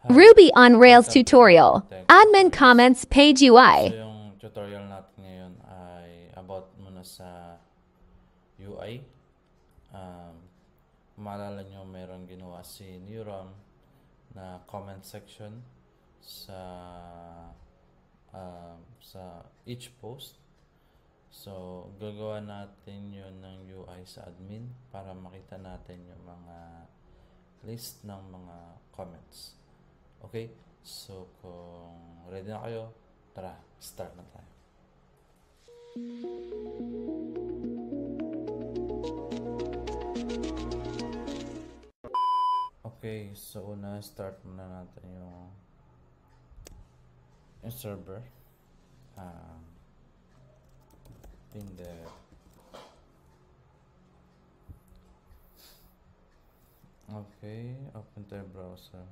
Hi, Ruby on Rails welcome to the tutorial. Tech Admin Tutorials. comments page So UI. yung tutorial natin ngayon ay about muna sa UI. Um, Maalala nyo meron ginawa si Neuron na comment section sa sa each post. So gagawa natin yun ng UI sa admin para makita natin yung mga list ng mga comments. Okay? So, kung ready na kayo, tara, start na tayo. Okay, so una, start muna natin yung server. Um, in there. Okay, open to your browser.